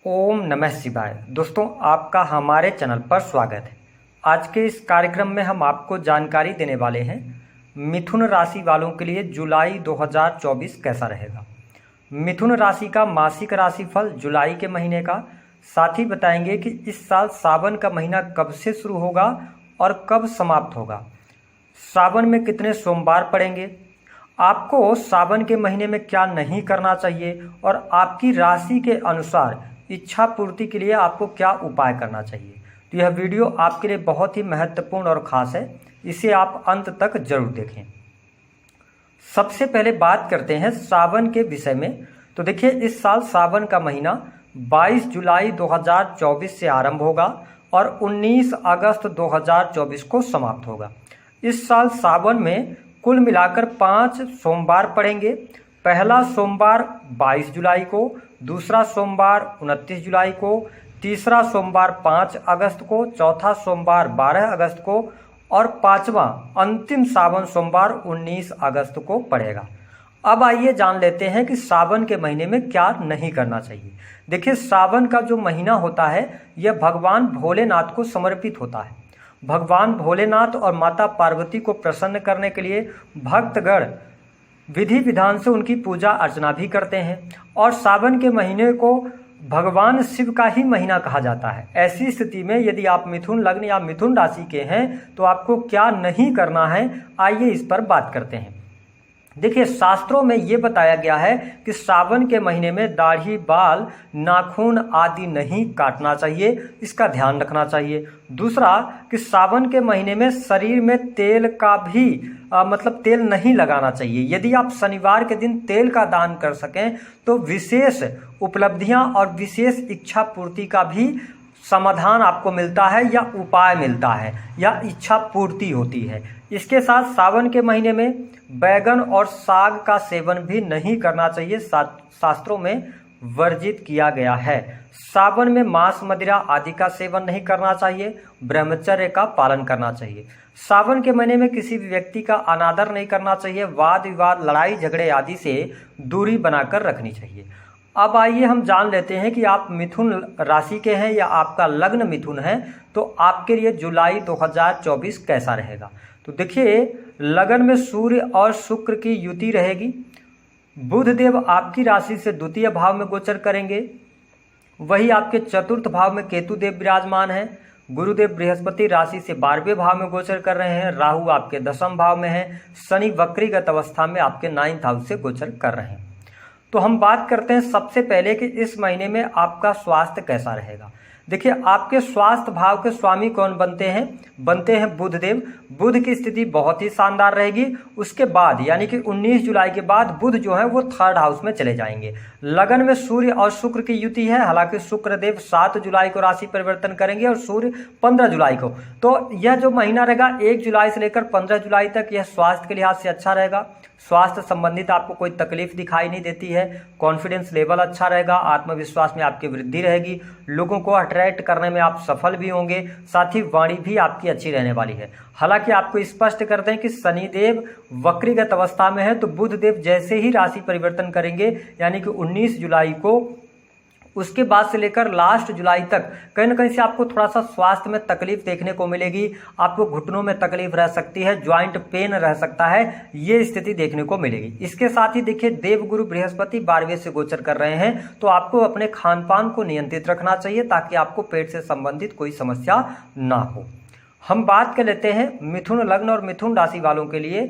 ओम नमः शिवाय। दोस्तों, आपका हमारे चैनल पर स्वागत है। आज के इस कार्यक्रम में हम आपको जानकारी देने वाले हैं मिथुन राशि वालों के लिए जुलाई 2024 कैसा रहेगा। मिथुन राशि का मासिक राशिफल जुलाई के महीने का, साथ ही बताएंगे कि इस साल सावन का महीना कब से शुरू होगा और कब समाप्त होगा। सावन में कितने सोमवार पड़ेंगे, आपको सावन के महीने में क्या नहीं करना चाहिए और आपकी राशि के अनुसार इच्छा पूर्ति के लिए आपको क्या उपाय करना चाहिए। तो यह वीडियो आपके लिए बहुत ही महत्वपूर्ण और ख़ास है, इसे आप अंत तक जरूर देखें। सबसे पहले बात करते हैं सावन के विषय में। तो देखिए, इस साल सावन का महीना 22 जुलाई 2024 से आरंभ होगा और 19 अगस्त 2024 को समाप्त होगा। इस साल सावन में कुल मिलाकर 5 सोमवार पड़ेंगे। पहला सोमवार 22 जुलाई को, दूसरा सोमवार 29 जुलाई को, तीसरा सोमवार 5 अगस्त को, चौथा सोमवार 12 अगस्त को और पांचवा अंतिम सावन सोमवार 19 अगस्त को पड़ेगा। अब आइए जान लेते हैं कि सावन के महीने में क्या नहीं करना चाहिए। देखिए, सावन का जो महीना होता है यह भगवान भोलेनाथ को समर्पित होता है। भगवान भोलेनाथ और माता पार्वती को प्रसन्न करने के लिए भक्तगण विधि विधान से उनकी पूजा अर्चना भी करते हैं और सावन के महीने को भगवान शिव का ही महीना कहा जाता है। ऐसी स्थिति में यदि आप मिथुन लग्न या मिथुन राशि के हैं तो आपको क्या नहीं करना है, आइए इस पर बात करते हैं। देखिए, शास्त्रों में ये बताया गया है कि सावन के महीने में दाढ़ी, बाल, नाखून आदि नहीं काटना चाहिए, इसका ध्यान रखना चाहिए। दूसरा कि सावन के महीने में शरीर में तेल का भी तेल नहीं लगाना चाहिए। यदि आप शनिवार के दिन तेल का दान कर सकें तो विशेष उपलब्धियां और विशेष इच्छा पूर्ति का भी समाधान आपको मिलता है या उपाय मिलता है या इच्छा पूर्ति होती है। इसके साथ सावन के महीने में बैगन और साग का सेवन भी नहीं करना चाहिए, शास्त्रों में वर्जित किया गया है। सावन में मांस, मदिरा आदि का सेवन नहीं करना चाहिए, ब्रह्मचर्य का पालन करना चाहिए। सावन के महीने में किसी भी व्यक्ति का अनादर नहीं करना चाहिए, वाद विवाद, लड़ाई झगड़े आदि से दूरी बनाकर रखनी चाहिए। अब आइए हम जान लेते हैं कि आप मिथुन राशि के हैं या आपका लग्न मिथुन है तो आपके लिए जुलाई 2024 कैसा रहेगा। तो देखिए, लगन में सूर्य और शुक्र की युति रहेगी। बुध देव आपकी राशि से द्वितीय भाव में गोचर करेंगे, वही आपके चतुर्थ भाव में केतु देव विराजमान हैं। गुरुदेव बृहस्पति राशि से 12वें भाव में गोचर कर रहे हैं। राहु आपके 10वें भाव में है। शनि वक्रीगत अवस्था में आपके 9th हाउस से गोचर कर रहे हैं। तो हम बात करते हैं सबसे पहले कि इस महीने में आपका स्वास्थ्य कैसा रहेगा। देखिए, आपके स्वास्थ्य भाव के स्वामी कौन बनते हैं बुध देव। बुध की स्थिति बहुत ही शानदार रहेगी। उसके बाद यानी कि 19 जुलाई के बाद बुध जो है वो 3rd हाउस में चले जाएंगे। लगन में सूर्य और शुक्र की युति है। हालांकि शुक्र देव 7 जुलाई को राशि परिवर्तन करेंगे और सूर्य 15 जुलाई को। तो यह जो महीना रहेगा 1 जुलाई से लेकर 15 जुलाई तक, यह स्वास्थ्य के लिहाज से अच्छा रहेगा। स्वास्थ्य संबंधित आपको कोई तकलीफ दिखाई नहीं देती है। कॉन्फिडेंस लेवल अच्छा रहेगा, आत्मविश्वास में आपकी वृद्धि रहेगी, लोगों को अट्रैक्ट करने में आप सफल भी होंगे, साथ ही वाणी भी आपकी अच्छी रहने वाली है। हालांकि आपको स्पष्ट कर दें कि शनिदेव वक्रीगत अवस्था में है, तो बुध देव जैसे ही राशि परिवर्तन करेंगे यानी कि 19 जुलाई को, उसके बाद से लेकर लास्ट जुलाई तक कहीं ना कहीं से आपको थोड़ा सा स्वास्थ्य में तकलीफ देखने को मिलेगी। आपको घुटनों में तकलीफ रह सकती है, ज्वाइंट पेन रह सकता है, ये स्थिति देखने को मिलेगी। इसके साथ ही देखिए, देवगुरु बृहस्पति 12वें से गोचर कर रहे हैं, तो आपको अपने खान पान को नियंत्रित रखना चाहिए ताकि आपको पेट से संबंधित कोई समस्या ना हो। हम बात कर लेते हैं मिथुन लग्न और मिथुन राशि वालों के लिए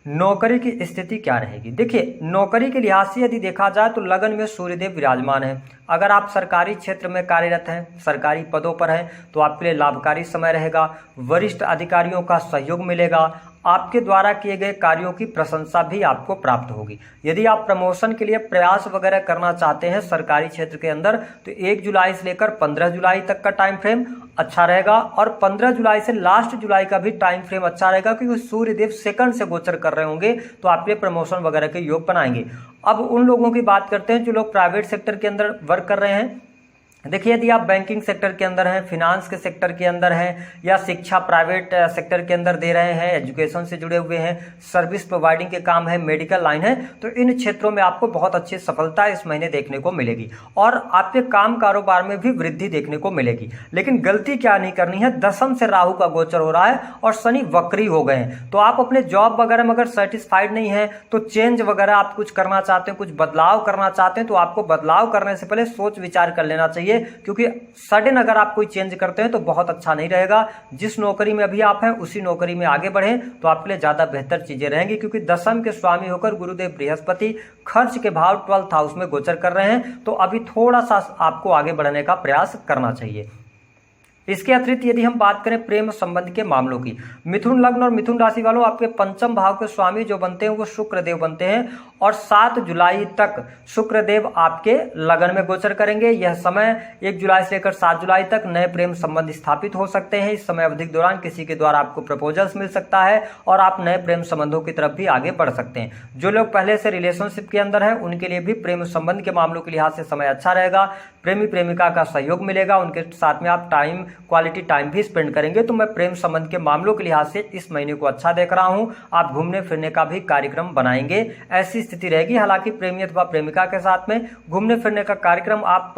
नौकरी की स्थिति क्या रहेगी। देखिए, नौकरी के लिहाज से यदि देखा जाए तो लगन में सूर्यदेव विराजमान है। अगर आप सरकारी क्षेत्र में कार्यरत हैं, सरकारी पदों पर हैं, तो आपके लिए लाभकारी समय रहेगा। वरिष्ठ अधिकारियों का सहयोग मिलेगा। आपके द्वारा किए गए कार्यों की प्रशंसा भी आपको प्राप्त होगी। यदि आप प्रमोशन के लिए प्रयास वगैरह करना चाहते हैं सरकारी क्षेत्र के अंदर, तो 1 जुलाई से लेकर 15 जुलाई तक का टाइम फ्रेम अच्छा रहेगा और 15 जुलाई से लास्ट जुलाई का भी टाइम फ्रेम अच्छा रहेगा, क्योंकि सूर्यदेव 2nd से गोचर कर रहे होंगे, तो आपके प्रमोशन वगैरह के योग बनाएंगे। अब उन लोगों की बात करते हैं जो लोग प्राइवेट सेक्टर के अंदर वर्क कर रहे हैं। देखिए, यदि आप बैंकिंग सेक्टर के अंदर हैं, फिनांस के सेक्टर के अंदर हैं, या शिक्षा प्राइवेट सेक्टर के अंदर दे रहे हैं, एजुकेशन से जुड़े हुए हैं, सर्विस प्रोवाइडिंग के काम है, मेडिकल लाइन है, तो इन क्षेत्रों में आपको बहुत अच्छी सफलता इस महीने देखने को मिलेगी और आपके काम कारोबार में भी वृद्धि देखने को मिलेगी। लेकिन गलती क्या नहीं करनी है, दशम से राहु का गोचर हो रहा है और शनि वक्री हो गए हैं, तो आप अपने जॉब वगैरह में अगर सेटिस्फाइड नहीं है तो चेंज वगैरह आप कुछ करना चाहते हैं, कुछ बदलाव करना चाहते हैं, तो आपको बदलाव करने से पहले सोच विचार कर लेना चाहिए, क्योंकि सडन अगर आप कोई चेंज करते हैं तो बहुत अच्छा नहीं रहेगा। जिस नौकरी में अभी आप हैं उसी नौकरी में आगे बढ़ें तो आपके लिए ज्यादा बेहतर चीजें रहेंगी, क्योंकि दशम के स्वामी होकर गुरुदेव बृहस्पति खर्च के भाव 12th हाउस में गोचर कर रहे हैं, तो अभी थोड़ा सा आपको आगे बढ़ने का प्रयास करना चाहिए। इसके अतिरिक्त यदि हम बात करें प्रेम संबंध के मामलों की, मिथुन लग्न और मिथुन राशि वालों, आपके पंचम भाव के स्वामी जो बनते हैं वो शुक्रदेव बनते हैं और 7 जुलाई तक शुक्रदेव आपके लगन में गोचर करेंगे। यह समय 1 जुलाई से लेकर 7 जुलाई तक नए प्रेम संबंध स्थापित हो सकते हैं। इस समय अवधि के दौरान किसी के द्वारा आपको प्रपोजल्स मिल सकता है और आप नए प्रेम संबंधों की तरफ भी आगे बढ़ सकते हैं। जो लोग पहले से रिलेशनशिप के अंदर हैं उनके लिए भी प्रेम संबंध के मामलों के लिहाज से समय अच्छा रहेगा। प्रेमी प्रेमिका का सहयोग मिलेगा, उनके साथ में आप क्वालिटी टाइम भी स्पेंड करेंगे। तो मैं प्रेम संबंध के मामलों के लिहाज से इस महीने को अच्छा देख रहा हूं। आप घूमने फिरने का भी कार्यक्रम बनाएंगे, ऐसी स्थिति रहेगी। हालांकि प्रेमी अथवा प्रेमिका के साथ में घूमने फिरने का कार्यक्रम आप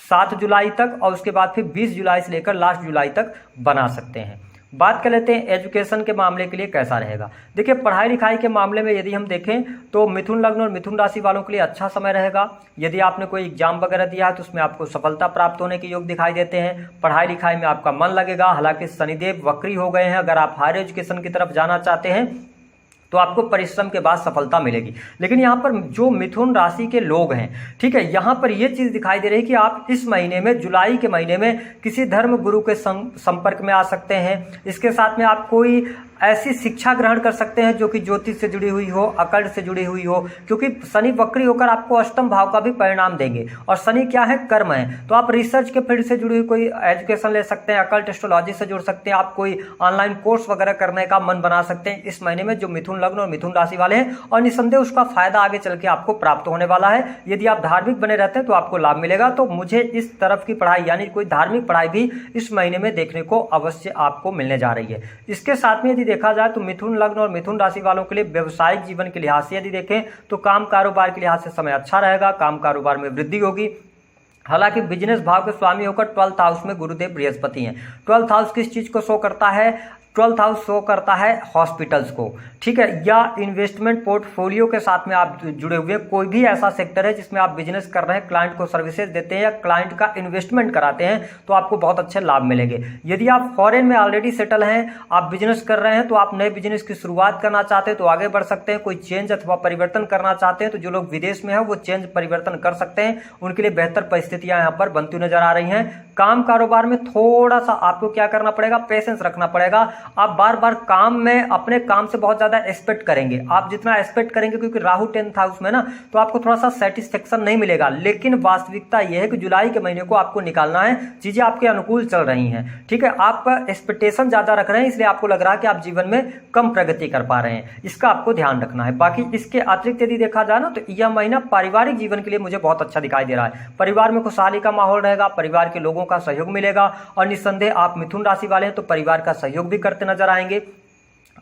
7 जुलाई तक और उसके बाद फिर 20 जुलाई से लेकर लास्ट जुलाई तक बना सकते हैं। बात कर लेते हैं एजुकेशन के मामले के लिए कैसा रहेगा। देखिए, पढ़ाई लिखाई के मामले में यदि हम देखें तो मिथुन लग्न और मिथुन राशि वालों के लिए अच्छा समय रहेगा। यदि आपने कोई एग्जाम वगैरह दिया है तो उसमें आपको सफलता प्राप्त होने के योग दिखाई देते हैं। पढ़ाई लिखाई में आपका मन लगेगा। हालांकि शनिदेव वक्री हो गए हैं, अगर आप हायर एजुकेशन की तरफ जाना चाहते हैं तो आपको परिश्रम के बाद सफलता मिलेगी। लेकिन यहाँ पर जो मिथुन राशि के लोग हैं, ठीक है, यहाँ पर ये चीज दिखाई दे रही है कि आप इस महीने में, जुलाई के महीने में किसी धर्म गुरु के संपर्क में आ सकते हैं। इसके साथ में आप कोई ऐसी शिक्षा ग्रहण कर सकते हैं जो कि ज्योतिष से जुड़ी हुई हो, अकल्ट से जुड़ी हुई हो, क्योंकि शनि वक्री होकर आपको अष्टम भाव का भी परिणाम देंगे और शनि क्या है, कर्म है। तो आप रिसर्च के फील्ड से जुड़ी हुई कोई एजुकेशन ले सकते हैं, अकल्ट एस्ट्रोलॉजी से जुड़ सकते हैं, आप कोई ऑनलाइन कोर्स वगैरह करने का मन बना सकते हैं इस महीने में, जो मिथुन लग्न और मिथुन राशि वाले हैं, और निसंदेह उसका फायदा आगे चल के आपको प्राप्त होने वाला है। यदि आप धार्मिक बने रहते हैं तो आपको लाभ मिलेगा। तो मुझे इस तरफ की पढ़ाई यानी कोई धार्मिक पढ़ाई भी इस महीने में देखने को अवश्य आपको मिलने जा रही है। इसके साथ में यदि देखा जाए तो मिथुन लग्न और मिथुन राशि वालों के लिए व्यवसायिक जीवन के लिहाज से यदि देखें तो काम कारोबार के लिहाज से समय अच्छा रहेगा, काम कारोबार में वृद्धि होगी। हालांकि बिजनेस भाव के स्वामी होकर 12th हाउस में गुरुदेव बृहस्पति हैं। 12th हाउस किस चीज को शो करता है? 12th हाउस शो करता है हॉस्पिटल्स को, ठीक है, या इन्वेस्टमेंट पोर्टफोलियो के साथ में आप जुड़े हुए कोई भी ऐसा सेक्टर है जिसमें आप बिजनेस कर रहे हैं, क्लाइंट को सर्विसेज देते हैं या क्लाइंट का इन्वेस्टमेंट कराते हैं, तो आपको बहुत अच्छे लाभ मिलेंगे। यदि आप फॉरेन में ऑलरेडी सेटल हैं, आप बिजनेस कर रहे हैं, तो आप नए बिजनेस की शुरुआत करना चाहते हैं तो आगे बढ़ सकते हैं। कोई चेंज अथवा परिवर्तन करना चाहते हैं तो जो लोग विदेश में हैं वो चेंज परिवर्तन कर सकते हैं, उनके लिए बेहतर परिस्थितियां यहाँ पर बनती नजर आ रही हैं। काम कारोबार में थोड़ा सा आपको क्या करना पड़ेगा, पेशेंस रखना पड़ेगा। आप बार बार काम में अपने काम से बहुत ज्यादा एक्सपेक्ट करेंगे, आप जितना एक्सपेक्ट करेंगे, क्योंकि राहु 10th हाउस में ना, तो आपको थोड़ा सा सेटिस्फेक्शन नहीं मिलेगा। लेकिन वास्तविकता यह है कि जुलाई के महीने को आपको निकालना है, चीजें आपके अनुकूल चल रही हैं, ठीक है। आप एक्सपेक्टेशन ज्यादा रख रहे हैं, इसलिए आपको लग रहा है कि आप जीवन में कम प्रगति कर पा रहे हैं, इसका आपको ध्यान रखना है। बाकी इसके अतिरिक्त यदि देखा जाए ना, तो यह महीना पारिवारिक जीवन के लिए मुझे बहुत अच्छा दिखाई दे रहा है। परिवार में खुशहाली का माहौल रहेगा, परिवार के लोगों का सहयोग मिलेगा और निस्संदेह आप मिथुन राशि वाले हैं तो परिवार का सहयोग भी करते नजर आएंगे।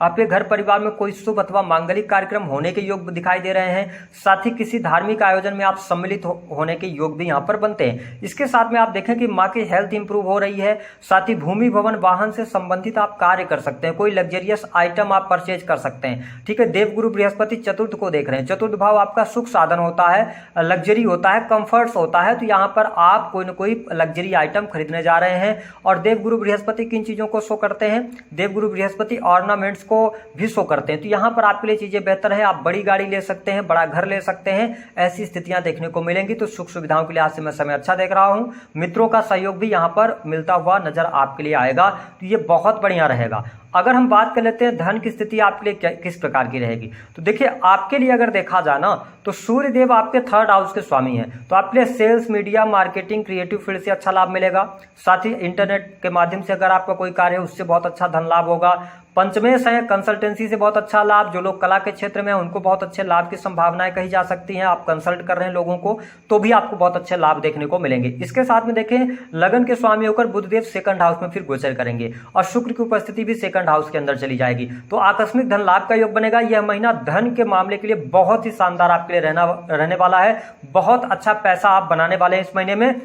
आपके घर परिवार में कोई शुभ अथवा मांगलिक कार्यक्रम होने के योग दिखाई दे रहे हैं। साथ ही किसी धार्मिक आयोजन में आप सम्मिलित होने के योग भी यहाँ पर बनते हैं। इसके साथ में आप देखें कि माँ की हेल्थ इंप्रूव हो रही है। साथ ही भूमि भवन वाहन से संबंधित आप कार्य कर सकते हैं, कोई लग्जरियस आइटम आप परचेज कर सकते हैं, ठीक है। देवगुरु बृहस्पति चतुर्थ को देख रहे हैं, चतुर्थ भाव आपका सुख साधन होता है, लग्जरी होता है, कंफर्ट्स होता है, तो यहाँ पर आप कोई न कोई लग्जरी आइटम खरीदने जा रहे हैं। और देवगुरु बृहस्पति किन चीजों को शो करते हैं? देवगुरु बृहस्पति ऑर्नामेंट्स को भी शो करते हैं, तो यहाँ पर आपके लिए चीजें बेहतर है। आप बड़ी गाड़ी ले सकते हैं, बड़ा घर ले सकते हैं, ऐसी स्थितियां देखने को मिलेंगी। तो सुख सुविधाओं के लिहाज से मैं समय अच्छा देख रहा हूं। मित्रों का सहयोग भी यहाँ पर मिलता हुआ नजर आपके लिए आएगा, तो ये बहुत बढ़िया रहेगा। अगर हम बात कर लेते हैं धन की स्थिति आपके लिए किस प्रकार की रहेगी, तो देखिए आपके लिए अगर देखा जाए ना, तो सूर्य देव आपके 3rd हाउस के स्वामी हैं, तो आपके लिए sales, media, marketing, creative field से अच्छा लाभ मिलेगा। साथ ही इंटरनेट के माध्यम से अगर आपका कोई कार्य है उससे बहुत अच्छा धन लाभ होगा। पंचमेश है, कंसल्टेंसी से बहुत अच्छा लाभ। जो लोग कला के क्षेत्र में हैं उनको बहुत अच्छे लाभ की संभावनाएं कही जा सकती हैं। आप कंसल्ट कर रहे हैं लोगों को तो भी आपको बहुत अच्छे लाभ देखने को मिलेंगे। इसके साथ में देखें, लगन के स्वामी होकर बुधदेव सेकंड हाउस में फिर गोचर करेंगे और शुक्र की उपस्थिति भी सेकंड हाउस के अंदर चली जाएगी, तो आकस्मिक धन लाभ का योग बनेगा। यह महीना धन के मामले के लिए बहुत ही शानदार आपके लिए रहने वाला है। बहुत अच्छा पैसा आप बनाने वाले हैं इस महीने में,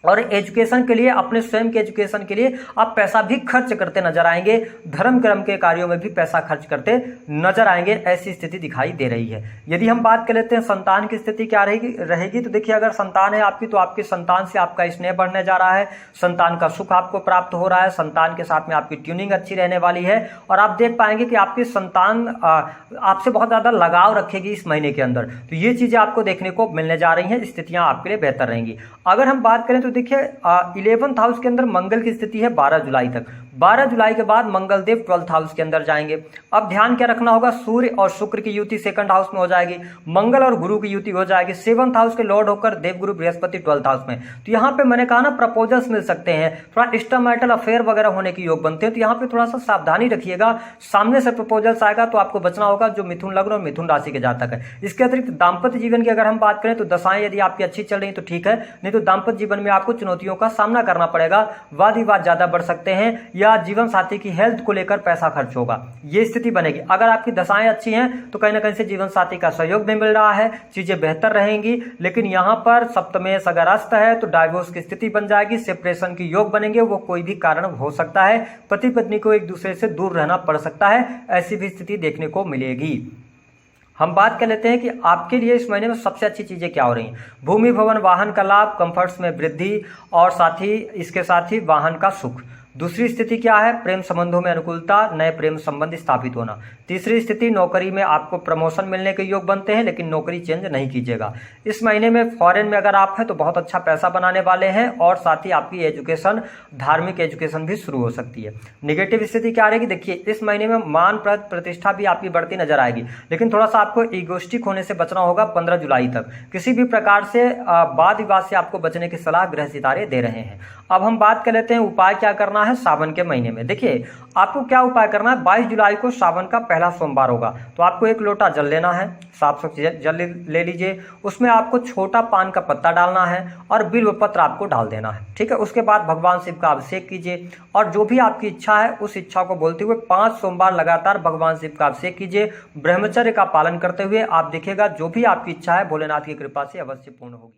और एजुकेशन के लिए, अपने स्वयं के एजुकेशन के लिए आप पैसा भी खर्च करते नजर आएंगे। धर्म कर्म के कार्यों में भी पैसा खर्च करते नजर आएंगे, ऐसी स्थिति दिखाई दे रही है। यदि हम बात कर लेते हैं संतान की स्थिति क्या रहेगी तो देखिए, अगर संतान है आपकी तो आपकी संतान से आपका स्नेह बढ़ने जा रहा है, संतान का सुख आपको प्राप्त हो रहा है, संतान के साथ में आपकी ट्यूनिंग अच्छी रहने वाली है, और आप देख पाएंगे कि आपकी संतान आपसे बहुत ज्यादा लगाव रखेगी इस महीने के अंदर। तो ये चीजें आपको देखने को मिलने जा रही हैं, स्थितियां आपके लिए बेहतर रहेंगी। अगर हम बात करें तो देखिए, 11th हाउस के अंदर मंगल की स्थिति है 12 जुलाई तक। 12 जुलाई के बाद मंगल देव 12th हाउस के अंदर जाएंगे। अब ध्यान क्या रखना होगा, सूर्य और शुक्र की युति सेकंड हाउस में हो जाएगी, मंगल और गुरु की युति हो जाएगी, 7th हाउस के लॉर्ड होकर देवगुरु बृहस्पति 12th हाउस में। तो यहाँ पे मैंने कहा ना, प्रपोजल्स मिल सकते हैं, थोड़ा एक्स्ट्रामैरिटल अफेयर वगैरह होने के योग बनते हैं, तो यहाँ पे थोड़ा सा सावधानी रखिएगा। सामने से प्रपोजल्स आएगा तो आपको बचना होगा, जो मिथुन लग्न और मिथुन राशि के जातक है। इसके अतिरिक्त दाम्पत्य जीवन की अगर हम बात करें तो दशाएं यदि आपकी अच्छी चल रही तो ठीक है, नहीं तो दाम्पत्य जीवन में आपको चुनौतियों का सामना करना पड़ेगा। वाद विवाद ज्यादा बढ़ सकते हैं, या जीवन साथी की हेल्थ को लेकर पैसा खर्च होगा, ये स्थिति बनेगी। अगर आपकी दशाएं अच्छी हैं तो कहीं ना कहीं से जीवन साथी का सहयोग भी मिल रहा है, चीजें बेहतर रहेंगी। लेकिन यहाँ पर सप्तमेश अगर अस्त है तो डाइवोर्स की स्थिति बन जाएगी, सेपरेशन की योग बनेंगे, वो कोई भी कारण हो सकता है, पति पत्नी को एक दूसरे से दूर रहना पड़ सकता है, ऐसी भी स्थिति देखने को मिलेगी। हम बात कर लेते हैं कि आपके लिए इस महीने में सबसे अच्छी चीजें क्या हो रही हैं। भूमि भवन वाहन का लाभ, कंफर्ट्स में वृद्धि, और साथ ही इसके साथ ही वाहन का सुख। दूसरी स्थिति क्या है, प्रेम संबंधों में अनुकूलता, नए प्रेम संबंध स्थापित होना। तीसरी स्थिति, नौकरी में आपको प्रमोशन मिलने के योग बनते हैं, लेकिन नौकरी चेंज नहीं कीजिएगा। इस महीने में फॉरेन में अगर आप हैं तो बहुत अच्छा पैसा बनाने वाले हैं, और साथ ही आपकी एजुकेशन, धार्मिक एजुकेशन भी शुरू हो सकती है। नेगेटिव स्थिति क्या रहेगी, देखिए इस महीने में मान प्रतिष्ठा भी आपकी बढ़ती नजर आएगी, लेकिन थोड़ा सा आपको ईगोस्टिक होने से बचना होगा 15 जुलाई तक। किसी भी प्रकार से वाद विवाद से आपको बचने की सलाह ग्रह सितारे दे रहे हैं। अब हम बात कर लेते हैं उपाय क्या करना है सावन के महीने में। देखिए आपको क्या उपाय करना है, 22 जुलाई को सावन का पहला सोमवार होगा, तो आपको 1 लोटा जल लेना है, साफ जल ले लीजिए, उसमें आपको छोटा पान का पत्ता डालना है और बिल्व पत्र आपको डाल देना है, ठीक है। उसके बाद भगवान शिव का अभिषेक कीजिए, और जो भी आपकी इच्छा है उस इच्छा को बोलते हुए 5 सोमवार लगातार भगवान शिव का अभिषेक कीजिए, ब्रह्मचर्य का पालन करते हुए। आप देखिएगा जो भी आपकी इच्छा है भोलेनाथ की कृपा से अवश्य पूर्ण होगी।